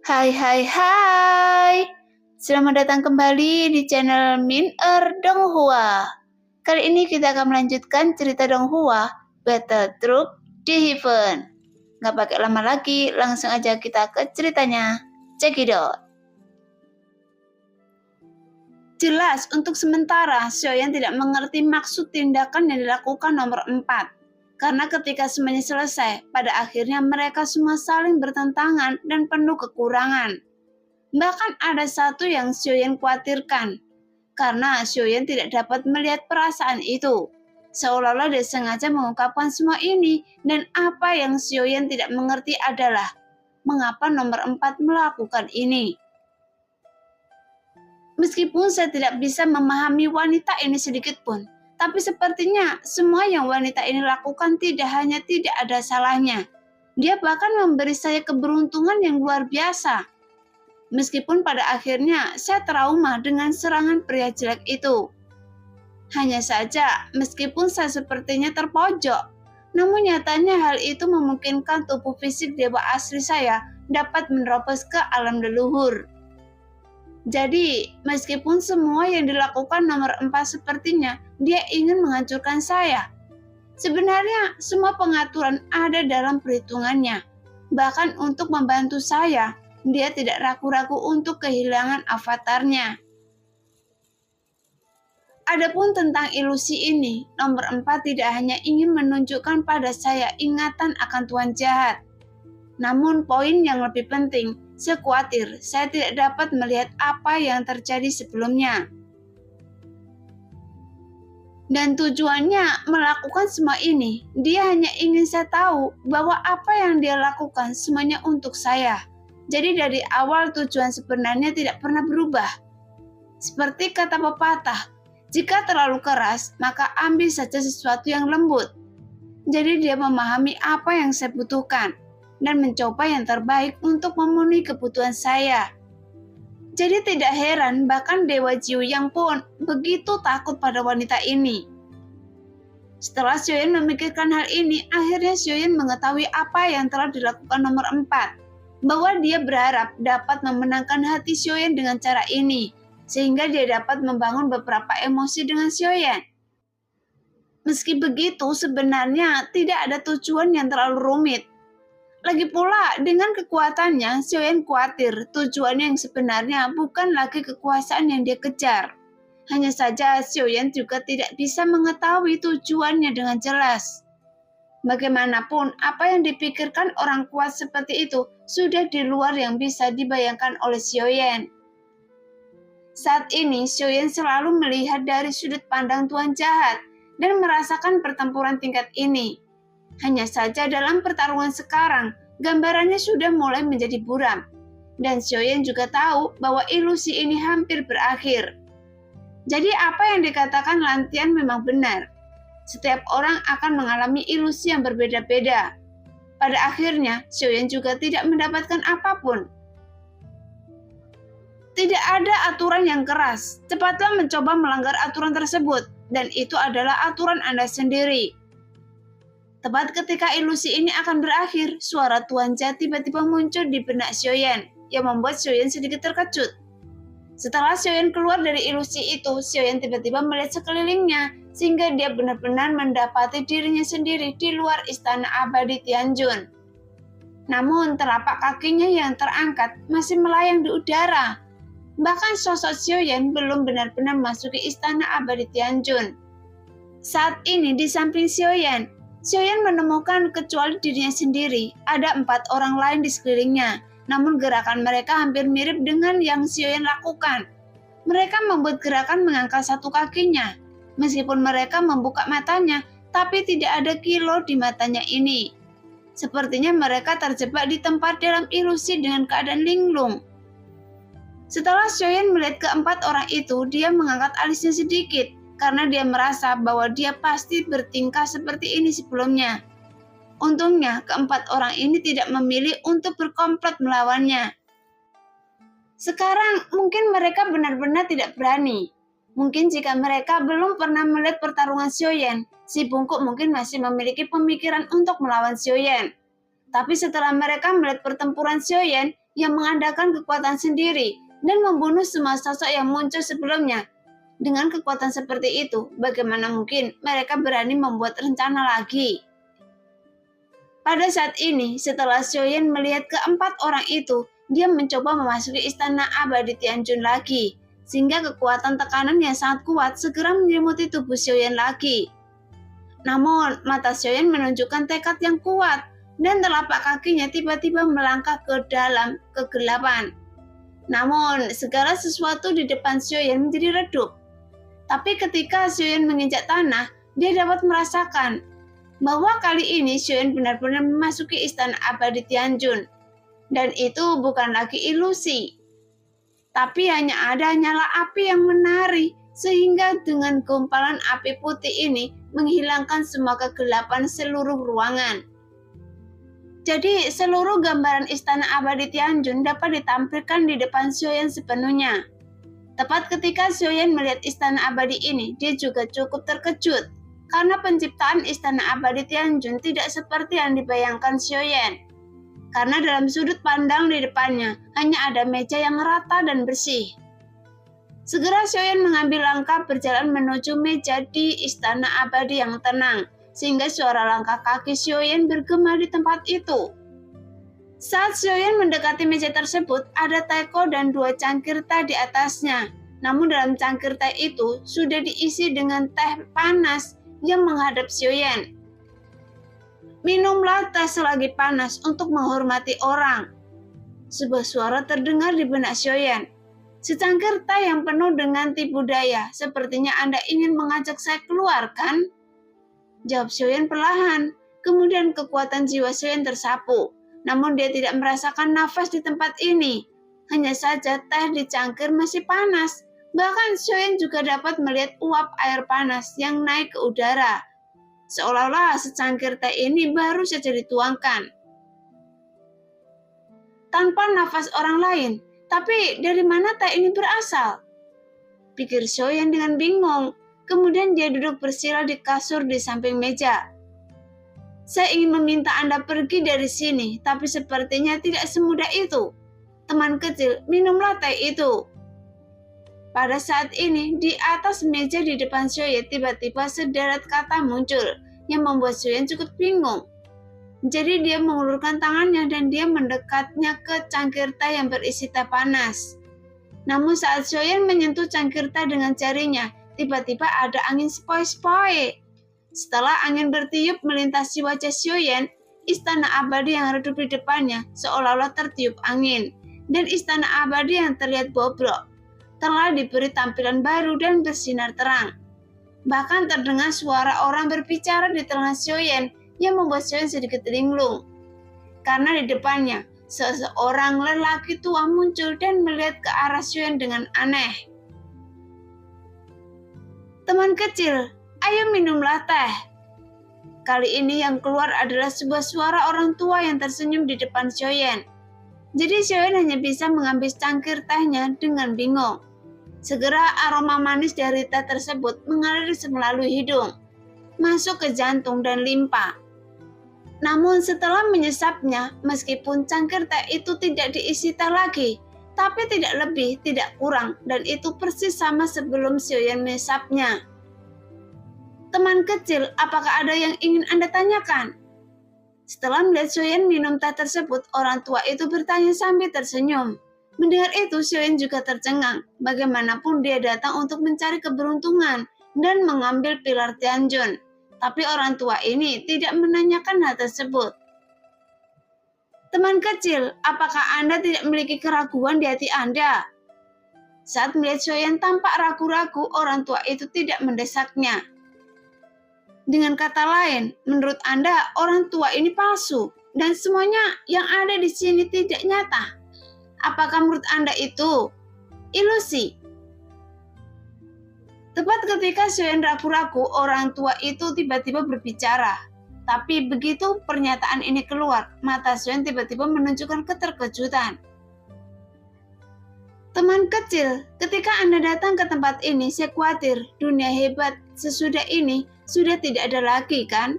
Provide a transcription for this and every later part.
Hai hai hai. Selamat datang kembali di channel Min Donghua. Kali ini kita akan melanjutkan cerita Donghua, Battle Truck di Heaven. Nggak pakai lama lagi, langsung aja kita ke ceritanya. Check it out. Jelas untuk sementara Xiaoyan tidak mengerti maksud tindakan yang dilakukan nomor 4. Karena ketika semuanya selesai, pada akhirnya mereka semua saling bertentangan dan penuh kekurangan. Bahkan ada satu yang Xiaoyan khawatirkan, karena Xiaoyan tidak dapat melihat perasaan itu. Seolah-olah dia sengaja mengungkapkan semua ini, dan apa yang Xiaoyan tidak mengerti adalah mengapa nomor 4 melakukan ini. Meskipun saya tidak bisa memahami wanita ini sedikit pun, tapi sepertinya semua yang wanita ini lakukan tidak hanya tidak ada salahnya. Dia bahkan memberi saya keberuntungan yang luar biasa. Meskipun pada akhirnya saya trauma dengan serangan pria jelek itu. Hanya saja, meskipun saya sepertinya terpojok, namun nyatanya hal itu memungkinkan tubuh fisik dewa asli saya dapat menerobos ke alam leluhur. Jadi, meskipun semua yang dilakukan nomor 4 sepertinya dia ingin menghancurkan saya. Sebenarnya, semua pengaturan ada dalam perhitungannya. Bahkan untuk membantu saya, dia tidak ragu-ragu untuk kehilangan avatarnya. Adapun tentang ilusi ini, nomor 4 tidak hanya ingin menunjukkan pada saya ingatan akan Tuhan jahat. Namun poin yang lebih penting, saya khawatir saya tidak dapat melihat apa yang terjadi sebelumnya. Dan tujuannya melakukan semua ini, dia hanya ingin saya tahu bahwa apa yang dia lakukan semuanya untuk saya. Jadi dari awal tujuan sebenarnya tidak pernah berubah. Seperti kata pepatah, jika terlalu keras, maka ambil saja sesuatu yang lembut. Jadi dia memahami apa yang saya butuhkan dan mencoba yang terbaik untuk memenuhi kebutuhan saya. Jadi tidak heran bahkan Dewa Jiu Yang pun begitu takut pada wanita ini. Setelah Xiaoyan memikirkan hal ini, akhirnya Xiaoyan mengetahui apa yang telah dilakukan nomor 4. Bahwa dia berharap dapat memenangkan hati Xiaoyan dengan cara ini, sehingga dia dapat membangun beberapa emosi dengan Xiaoyan. Meski begitu, sebenarnya tidak ada tujuan yang terlalu rumit. Lagi pula, dengan kekuatannya, Xiaoyan khawatir tujuannya yang sebenarnya bukan lagi kekuasaan yang dia kejar. Hanya saja Xiaoyan juga tidak bisa mengetahui tujuannya dengan jelas. Bagaimanapun, apa yang dipikirkan orang kuat seperti itu sudah di luar yang bisa dibayangkan oleh Xiaoyan. Saat ini, Xiaoyan selalu melihat dari sudut pandang Tuhan jahat dan merasakan pertempuran tingkat ini. Hanya saja dalam pertarungan sekarang, gambarannya sudah mulai menjadi buram. Dan Xiaoyan juga tahu bahwa ilusi ini hampir berakhir. Jadi apa yang dikatakan Lantian memang benar. Setiap orang akan mengalami ilusi yang berbeda-beda. Pada akhirnya, Xiaoyan juga tidak mendapatkan apapun. Tidak ada aturan yang keras. Cepatlah mencoba melanggar aturan tersebut. Dan itu adalah aturan Anda sendiri. Tepat ketika ilusi ini akan berakhir, suara Tuan Jahat tiba-tiba muncul di benak Xiaoyan, yang membuat Xiaoyan sedikit terkejut. Setelah Xiaoyan keluar dari ilusi itu, Xiaoyan tiba-tiba melihat sekelilingnya, sehingga dia benar-benar mendapati dirinya sendiri di luar istana abadi Tianjun. Namun telapak kakinya yang terangkat masih melayang di udara. Bahkan sosok Xiaoyan belum benar-benar memasuki istana abadi Tianjun. Saat ini di samping Xiaoyan menemukan kecuali dirinya sendiri, ada 4 orang lain di sekelilingnya. Namun gerakan mereka hampir mirip dengan yang Xiaoyan lakukan. Mereka membuat gerakan mengangkat satu kakinya. Meskipun mereka membuka matanya, tapi tidak ada kilau di matanya ini. Sepertinya mereka terjebak di tempat dalam ilusi dengan keadaan linglung. Setelah Xiaoyan melihat keempat orang itu, dia mengangkat alisnya sedikit. Karena dia merasa bahwa dia pasti bertingkah seperti ini sebelumnya. Untungnya, keempat orang ini tidak memilih untuk berkomplot melawannya. Sekarang, mungkin mereka benar-benar tidak berani. Mungkin jika mereka belum pernah melihat pertarungan Xiaoyan, si bungkuk mungkin masih memiliki pemikiran untuk melawan Xiaoyan. Tapi setelah mereka melihat pertempuran Xiaoyan, yang mengandalkan kekuatan sendiri dan membunuh semua sosok yang muncul sebelumnya. Dengan kekuatan seperti itu, bagaimana mungkin mereka berani membuat rencana lagi? Pada saat ini, setelah Xiaoyan melihat keempat orang itu, dia mencoba memasuki istana abadi Tianjun lagi, sehingga kekuatan tekanan yang sangat kuat segera menyelimuti tubuh Xiaoyan lagi. Namun, mata Xiaoyan menunjukkan tekad yang kuat, dan telapak kakinya tiba-tiba melangkah ke dalam kegelapan. Namun, segala sesuatu di depan Xiaoyan menjadi redup. Tapi ketika Xiaoyan menginjak tanah, dia dapat merasakan bahwa kali ini Xiaoyan benar-benar memasuki istana abadi Tianjun. Dan itu bukan lagi ilusi, tapi hanya ada nyala api yang menari, sehingga dengan gumpalan api putih ini menghilangkan semua kegelapan seluruh ruangan. Jadi seluruh gambaran istana abadi Tianjun dapat ditampilkan di depan Xiaoyan sepenuhnya. Tepat ketika Xiaoyan melihat istana abadi ini, dia juga cukup terkejut karena penciptaan istana abadi Tianjun tidak seperti yang dibayangkan Xiaoyan. Karena dalam sudut pandang di depannya hanya ada meja yang rata dan bersih. Segera Xiaoyan mengambil langkah berjalan menuju meja di istana abadi yang tenang, sehingga suara langkah kaki Xiaoyan bergema di tempat itu. Saat Xiaoyan mendekati meja tersebut, ada teko dan 2 cangkir teh di atasnya. Namun dalam cangkir teh itu sudah diisi dengan teh panas yang menghadap Xiaoyan. Minumlah teh selagi panas untuk menghormati orang. Sebuah suara terdengar di benak Xiaoyan. Secangkir teh yang penuh dengan tipu daya, sepertinya Anda ingin mengajak saya keluar, kan? Jawab Xiaoyan perlahan. Kemudian kekuatan jiwa Xiaoyan tersapu. Namun dia tidak merasakan nafas di tempat ini. Hanya saja teh di cangkir masih panas. Bahkan Xiaoyan juga dapat melihat uap air panas yang naik ke udara. Seolah-olah secangkir teh ini baru saja dituangkan. Tanpa nafas orang lain. Tapi dari mana teh ini berasal? Pikir Xiaoyan dengan bingung. Kemudian dia duduk bersila di kasur di samping meja. Saya ingin meminta Anda pergi dari sini, tapi sepertinya tidak semudah itu. Teman kecil, minumlah teh itu. Pada saat ini, di atas meja di depan Xiaoyan tiba-tiba sederet kata muncul, yang membuat Xiaoyan cukup bingung. Jadi dia mengulurkan tangannya dan dia mendekatnya ke cangkir teh yang berisi teh panas. Namun saat Xiaoyan menyentuh cangkir teh dengan jarinya, tiba-tiba ada angin sepoi-sepoi. Setelah angin bertiup melintasi wajah Xiaoyan, istana abadi yang redup di depannya seolah-olah tertiup angin, dan istana abadi yang terlihat bobrok telah diberi tampilan baru dan bersinar terang. Bahkan terdengar suara orang berbicara di telinga Xiaoyan yang membuat Xiaoyan sedikit linglung. Karena di depannya, seseorang lelaki tua muncul dan melihat ke arah Xiaoyan dengan aneh. Teman kecil, ayo minumlah teh. Kali ini yang keluar adalah sebuah suara orang tua yang tersenyum di depan Xiaoyan. Jadi Xiaoyan hanya bisa mengambil cangkir tehnya dengan bingung. Segera aroma manis dari teh tersebut mengalir melalui hidung, masuk ke jantung dan limpa. Namun setelah menyesapnya, meskipun cangkir teh itu tidak diisi teh lagi, tapi tidak lebih, tidak kurang, dan itu persis sama sebelum Xiaoyan menyesapnya. Teman kecil, apakah ada yang ingin Anda tanyakan? Setelah melihat Xiaoyan minum teh tersebut, orang tua itu bertanya sambil tersenyum. Mendengar itu, Xiaoyan juga tercengang. Bagaimanapun dia datang untuk mencari keberuntungan dan mengambil pilar Tianjun. Tapi orang tua ini tidak menanyakan hal tersebut. Teman kecil, apakah Anda tidak memiliki keraguan di hati Anda? Saat melihat Xiaoyan tampak ragu-ragu, orang tua itu tidak mendesaknya. Dengan kata lain, menurut Anda orang tua ini palsu dan semuanya yang ada di sini tidak nyata. Apakah menurut Anda itu ilusi? Tepat ketika Xiaoyan ragu-ragu, orang tua itu tiba-tiba berbicara. Tapi begitu pernyataan ini keluar, mata Xiaoyan tiba-tiba menunjukkan keterkejutan. Teman kecil, ketika Anda datang ke tempat ini, saya khawatir dunia hebat sesudah ini sudah tidak ada lagi, kan?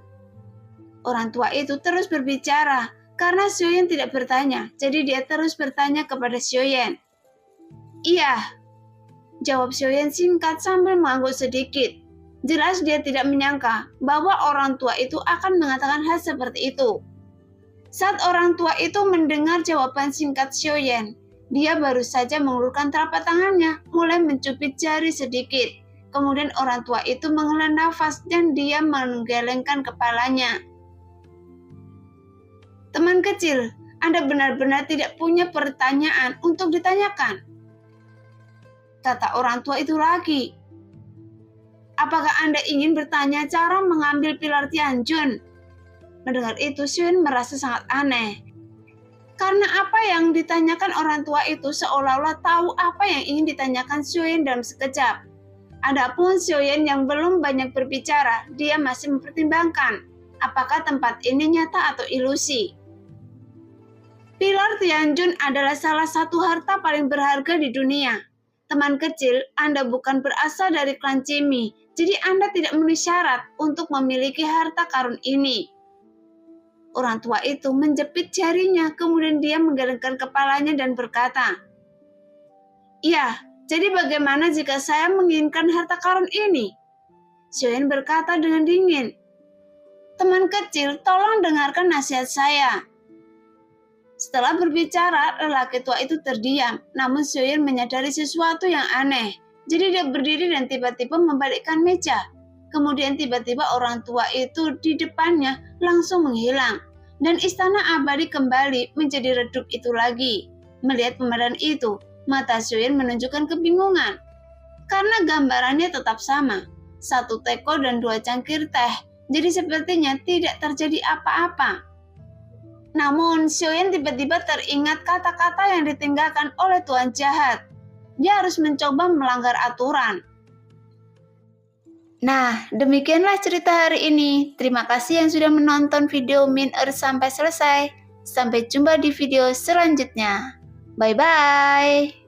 Orang tua itu terus berbicara, Karena Xiaoyan tidak bertanya, jadi dia terus bertanya kepada Xiaoyan. Iya, jawab Xiaoyan singkat sambil mengangguk sedikit. Jelas dia tidak menyangka bahwa orang tua itu akan mengatakan hal seperti itu. Saat orang tua itu mendengar jawaban singkat Xiaoyan, dia baru saja mengulurkan telapak tangannya, mulai mencubit jari sedikit. Kemudian orang tua itu menghela nafas dan dia menggelengkan kepalanya. Teman kecil, Anda benar-benar tidak punya pertanyaan untuk ditanyakan, kata orang tua itu lagi. Apakah Anda ingin bertanya cara mengambil pilar Tianjun? Mendengar itu, Xiaoyan merasa sangat aneh. Karena apa yang ditanyakan orang tua itu seolah-olah tahu apa yang ingin ditanyakan Xiaoyan dalam sekejap. Adapun Xiaoyan yang belum banyak berbicara, dia masih mempertimbangkan apakah tempat ini nyata atau ilusi. Pilar Tianjun adalah salah satu harta paling berharga di dunia. Teman kecil, Anda bukan berasal dari klan Cimi, jadi Anda tidak memenuhi syarat untuk memiliki harta karun ini. Orang tua itu menjepit jarinya, kemudian dia menggelengkan kepalanya dan berkata, "Iya, jadi bagaimana jika saya menginginkan harta karun ini?" Xiaoyan berkata dengan dingin, "Teman kecil, tolong dengarkan nasihat saya." Setelah berbicara, lelaki tua itu terdiam, namun Xiaoyan menyadari sesuatu yang aneh. Jadi dia berdiri dan tiba-tiba membalikkan meja. Kemudian tiba-tiba orang tua itu di depannya langsung menghilang. Dan istana abadi kembali menjadi redup itu lagi. Melihat pemandangan itu, mata Xiaoyan menunjukkan kebingungan. Karena gambarannya tetap sama. 1 teko dan 2 cangkir teh. Jadi sepertinya tidak terjadi apa-apa. Namun, Xiaoyan tiba-tiba teringat kata-kata yang ditinggalkan oleh Tuan Jahat. Dia harus mencoba melanggar aturan. Nah, demikianlah cerita hari ini. Terima kasih yang sudah menonton video Min Earth sampai selesai. Sampai jumpa di video selanjutnya. Bye-bye.